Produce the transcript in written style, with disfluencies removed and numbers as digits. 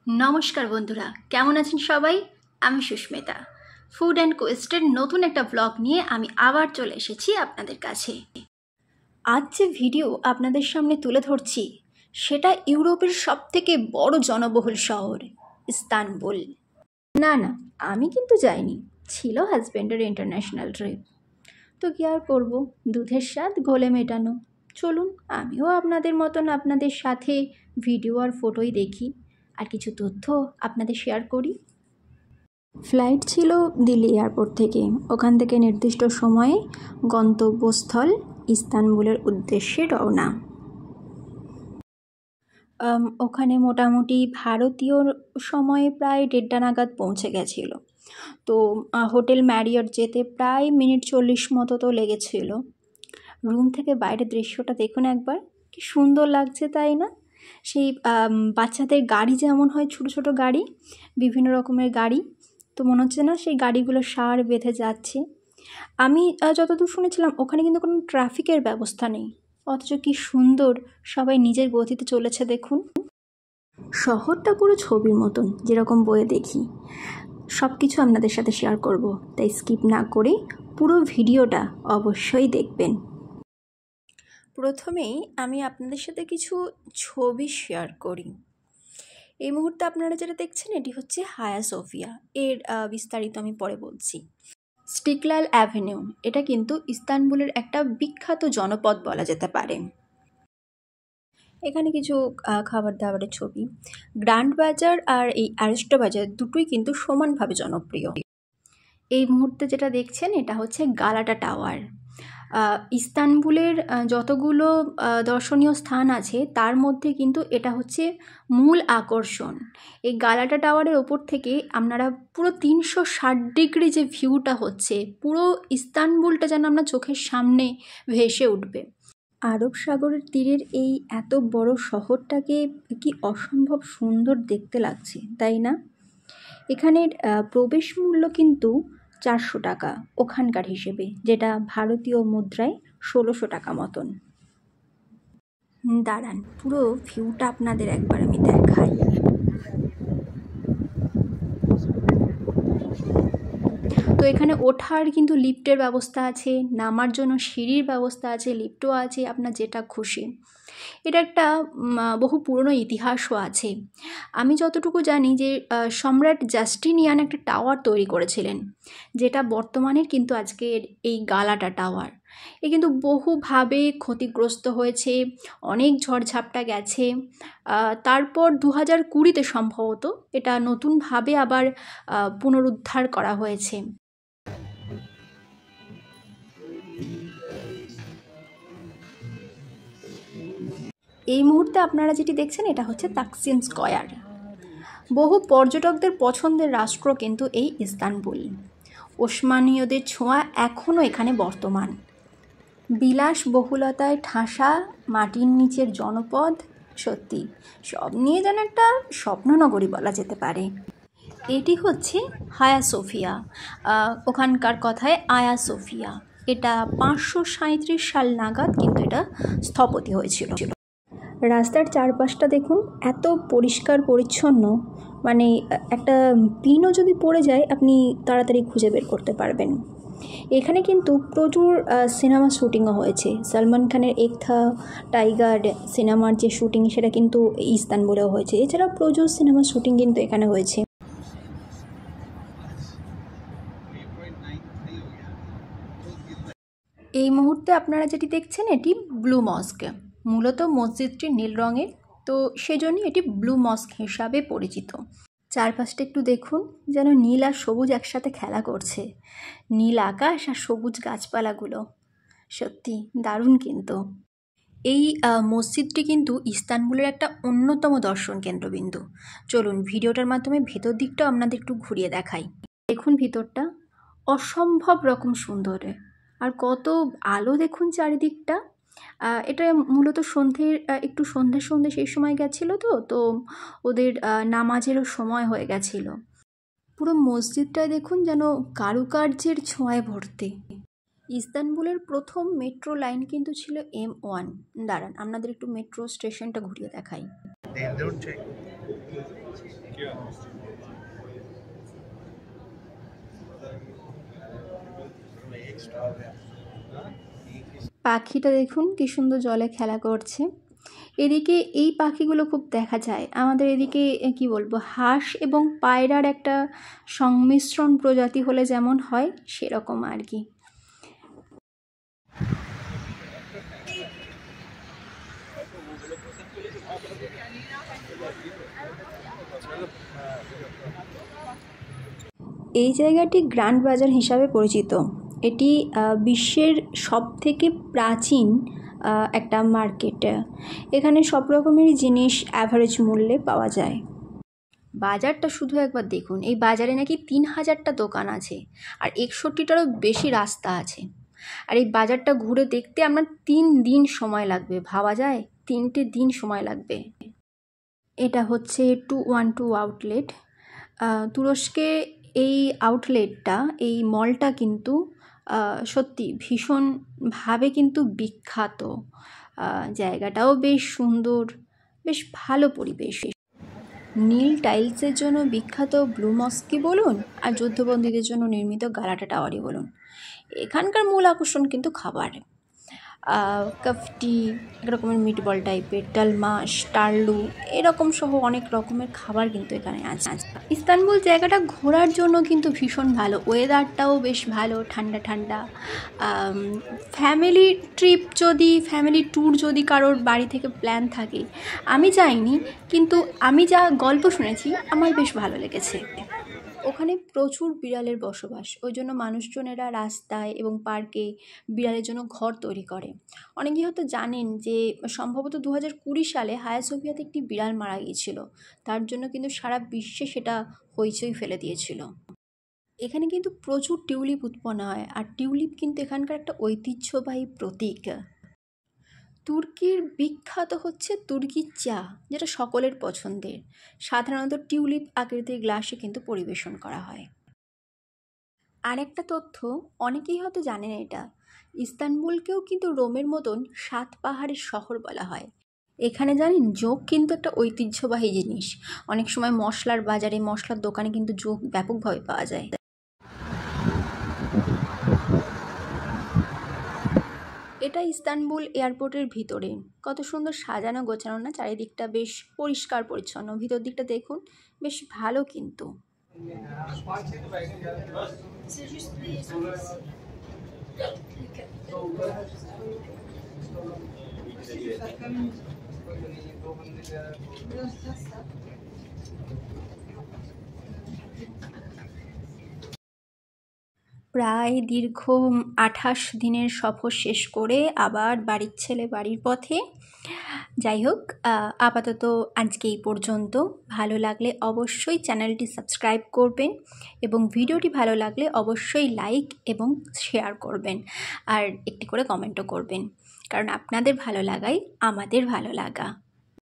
নমস্কার বন্ধুরা, কেমন আছেন সবাই? আমি সুস্মিতা। ফুড অ্যান্ড কোয়েস্টের নতুন একটা ব্লগ নিয়ে আমি আবার চলে এসেছি আপনাদের কাছে। আজ যে ভিডিও আপনাদের সামনে তুলে ধরছি সেটা ইউরোপের সবথেকে বড় জনবহুল শহর ইস্তানবুল। না, আমি কিন্তু যাইনি, ছিল হাজব্যান্ডের ইন্টারন্যাশনাল ট্রিপ। তো কি আর করবো, দুধের স্বাদ ঘোলে মেটানো। চলুন আমিও আপনাদের মতন আপনাদের সাথে ভিডিও আর ফটোই দেখি, আর কিছু তথ্য আপনাদের শেয়ার করি। ফ্লাইট ছিল দিল্লি এয়ারপোর্ট থেকে, ওখান থেকে নির্দিষ্ট সময়ে গন্তব্যস্থল ইস্তানবুলের উদ্দেশ্যে রওনা। ওখানে মোটামুটি ভারতীয় সময়ে প্রায় 1:30 নাগাদ পৌঁছে গেছিল। তো হোটেল ম্যারিয়ট যেতে প্রায় মিনিট 40 মতো তো লেগেছিল। রুম থেকে বাইরের দৃশ্যটা দেখুন একবার, কি সুন্দর লাগছে তাই না? সেই বাচ্চাদের গাড়ি যেমন হয়, ছোটো ছোটো গাড়ি, বিভিন্ন রকমের গাড়ি, তো মনে হচ্ছে না সেই গাড়িগুলো সার বেঁধে যাচ্ছে। আমি যতদূর শুনেছিলাম ওখানে কিন্তু কোনো ট্রাফিকের ব্যবস্থা নেই, অথচ কি সুন্দর সবাই নিজের গতিতে চলেছে দেখুন। শহরটা পুরো ছবির মতন যেরকম বইয়ে দেখি। সব কিছু আপনাদের সাথে শেয়ার করব, তাই স্কিপ না করে পুরো ভিডিওটা অবশ্যই দেখবেন। প্রথমেই আমি আপনাদের সাথে কিছু ছবি শেয়ার করি। এই মুহূর্তে আপনারা যেটা দেখছেন এটি হচ্ছে হায়া সোফিয়া, এর বিস্তারিত আমি পরে বলছি। স্টিকলাল অ্যাভিনিউ, এটা কিন্তু ইস্তানবুলের একটা বিখ্যাত জনপদ বলা যেতে পারে। এখানে কিছু খাবার দাবারের ছবি। গ্র্যান্ড বাজার আর এই অ্যারিস্টো বাজার দুটোই কিন্তু সমানভাবে জনপ্রিয়। এই মুহূর্তে যেটা দেখছেন এটা হচ্ছে গালাটা টাওয়ার। ইস্তানবুলের যতগুলো দর্শনীয় স্থান আছে তার মধ্যে কিন্তু এটা হচ্ছে মূল আকর্ষণ। এই গালাটা টাওয়ারের ওপর থেকে আপনারা পুরো 360 ডিগ্রি যে ভিউটা হচ্ছে, পুরো ইস্তানবুলটা যেন আপনার চোখের সামনে ভেসে উঠবে। আরব সাগরের তীরের এই এত বড় শহরটাকে কি অসম্ভব সুন্দর দেখতে লাগছে, তাই না? এখানের প্রবেশ মূল্য কিন্তু 400 টাকা ওখানকার হিসেবে, যেটা ভারতীয় মুদ্রায় 1600 টাকা মতন। দাঁড়ান, পুরো ভিউটা আপনাদের একবার আমি দেখাই। তো এখানে ওঠার কিন্তু লিফটের ব্যবস্থা আছে, নামার জন্য সিঁড়ির ব্যবস্থা আছে, লিফটও আছে, আপনার যেটা খুশি। এটা একটা বহু পুরনো ইতিহাসও আছে। আমি যতটুকু জানি যে সম্রাট জাস্টিনিয়ান একটা টাওয়ার তৈরি করেছিলেন, যেটা বর্তমানের কিন্তু আজকের এই গালাটা টাওয়ার। এ কিন্তু বহুভাবে ক্ষতিগ্রস্ত হয়েছে, অনেক ঝড়ঝাপটা গেছে। তারপর 2020-তে সম্ভবত এটা নতুনভাবে আবার পুনরুদ্ধার করা হয়েছে। এই মুহূর্তে আপনারা যেটি দেখছেন এটা হচ্ছে তাকসিম স্কয়ার। বহু পর্যটকদের পছন্দের রাষ্ট্র কিন্তু এই ইস্তানবুল। ওসমানীয়দের ছোঁয়া এখনও এখানে বর্তমান। বিলাসবহুলতায় ঠাসা মাটির নিচের জনপদ, সত্যি সব নিয়ে যেন একটা স্বপ্ননগরী বলা যেতে পারে। এটি হচ্ছে হায়া সোফিয়া, ওখানকার কথায় আয়া সোফিয়া। এটা 537 সাল নাগাদ কিন্তু এটা স্থপতি হয়েছিল। রাস্তার চারপাশটা দেখুন, এত পরিষ্কার পরিচ্ছন্ন, মানে একটা পিনও যদি পড়ে যায় আপনি তাড়াতাড়ি খুঁজে বের করতে পারবেন। এখানে কিন্তু প্রচুর সিনেমা শ্যুটিংও হয়েছে। সলমান খানের এক থা টাইগার সিনেমার যে শ্যুটিং সেটা কিন্তু ইস্তানবুলেও হয়েছে। এছাড়াও প্রচুর সিনেমা শ্যুটিং কিন্তু এখানে হয়েছে। এই মুহূর্তে আপনারা যেটি দেখছেন এটি ব্লু মস্ক। মূলত মসজিদটি নীল রঙের, তো সেজন্যই এটি ব্লু মস্ক হিসাবে পরিচিত। চারপাশটা একটু দেখুন, যেন নীল আর সবুজ একসাথে খেলা করছে। নীল আকাশ আর সবুজ গাছপালাগুলো, সত্যি দারুণ কিন্তু। এই মসজিদটি কিন্তু ইস্তানবুলের একটা অন্যতম দর্শন কেন্দ্রবিন্দু। চলুন ভিডিওটার মাধ্যমে ভেতর দিকটাও আপনাদের একটু ঘুরিয়ে দেখাই। দেখুন ভিতরটা অসম্ভব রকম সুন্দর, আর কত আলো দেখুন চারিদিকটা। এটা মূলত সন্ধ্যের একটু সন্ধ্যে সেই সময় গেছিলো, তো ওদের নামাজেরও সময় হয়ে গেছিলো। পুরো মসজিদটায় দেখুন যেন কারুকার্যের ছোঁয়ায় ভর্তি। ইস্তানবুলের প্রথম মেট্রো লাইন কিন্তু ছিল M1। দাঁড়ান আপনাদের একটু মেট্রো স্টেশনটা ঘুরিয়ে দেখাই। পাখিটা দেখুন কি সুন্দর জলে খেলা করছে। এদিকে এই পাখিগুলো খুব দেখা যায় আমাদের এদিকে। কি বলবো, হাঁস এবং পায়রার একটা সংমিশ্রণ প্রজাতি হলে যেমন হয় সেরকম আর কি। এই জায়গাটি গ্র্যান্ড বাজার হিসাবে পরিচিত। এটি বিশ্বের সবথেকে প্রাচীন একটা মার্কেট। এখানে সব রকমেরই জিনিস অ্যাভারেজ মূল্যে পাওয়া যায়। বাজারটা শুধু একবার দেখুন, এই বাজারে নাকি 3000টা দোকান আছে আর 61টারও বেশি রাস্তা আছে। আর এই বাজারটা ঘুরে দেখতে আপনার 3 দিন সময় লাগবে। ভাবা যায়, 3টে দিন সময় লাগবে। এটা হচ্ছে 212 আউটলেট। তুরস্কে এই আউটলেটটা, এই মলটা কিন্তু সত্যি ভীষণভাবে কিন্তু বিখ্যাত। জায়গাটাও বেশ সুন্দর, বেশ ভালো পরিবেশ। নীল টাইলসের জন্য বিখ্যাত ব্লু মস্কই বলুন আর যুদ্ধবন্দীদের জন্য নির্মিত গালাটা টাওয়ারই বলুন, এখানকার মূল আকর্ষণ কিন্তু খাবার। কাফটি, এক রকমের মিটবল টাইপের, ডালমাস, টার্লু, এরকম সহ অনেক রকমের খাবার কিন্তু এখানে আছে। ইস্তানবুল জায়গাটা ঘোরার জন্য কিন্তু ভীষণ ভালো, ওয়েদারটাও বেশ ভালো, ঠান্ডা ঠান্ডা। ফ্যামিলি ট্যুর যদি কারোর বাড়ি থেকে প্ল্যান থাকে, আমি যাইনি কিন্তু আমি যা গল্প শুনেছি আমার বেশ ভালো লেগেছে। ওখানে প্রচুর বিড়ালের বসবাস, ওই জন্য মানুষজনেরা রাস্তায় এবং পার্কে বিড়ালের জন্য ঘর তৈরি করে। অনেকেই হয়তো জানেন যে সম্ভবত 2020 সালে হায়া সোফিয়াতে একটি বিড়াল মারা গিয়েছিল, তার জন্য কিন্তু সারা বিশ্বে সেটা হইচই ফেলে দিয়েছিল। এখানে কিন্তু প্রচুর টিউলিপ উৎপন্ন হয় আর টিউলিপ কিন্তু এখানকার একটা ঐতিহ্যবাহী প্রতীক। তুর্কির বিখ্যাত হচ্ছে তুর্কির চা, যেটা সকলের পছন্দের। সাধারণত টিউলিপ আকৃতির গ্লাসে কিন্তু পরিবেশন করা হয়। আর একটা তথ্য অনেকেই হয়তো জানেন, এটা ইস্তানবুলকেও কিন্তু রোমের মতন 7 পাহাড়ের শহর বলা হয়। এখানে জানেন, যোগ কিন্তু একটা ঐতিহ্যবাহী জিনিস। অনেক সময় মশলার বাজারে, মশলার দোকানে কিন্তু যোগ ব্যাপকভাবে পাওয়া যায়। এটা ইস্তানবুল এয়ারপোর্টের ভিতরে। কত সুন্দর সাজানো গোছানো না, চারিদিকটা বেশ পরিষ্কার পরিচ্ছন্ন। ভিতর দিকটা দেখুন, বেশ ভালো কিন্তু। প্রায় দীর্ঘ 28 দিনের সফর শেষ করে আবার বাড়ির ছেলে বাড়ির পথে। যাই হোক, আপাতত আজকে এই পর্যন্ত। ভালো লাগলে অবশ্যই চ্যানেলটি সাবস্ক্রাইব করবেন এবং ভিডিওটি ভালো লাগলে অবশ্যই লাইক এবং শেয়ার করবেন আর একটি করে কমেন্টও করবেন, কারণ আপনাদের ভালো লাগাই আমাদের ভালো লাগা।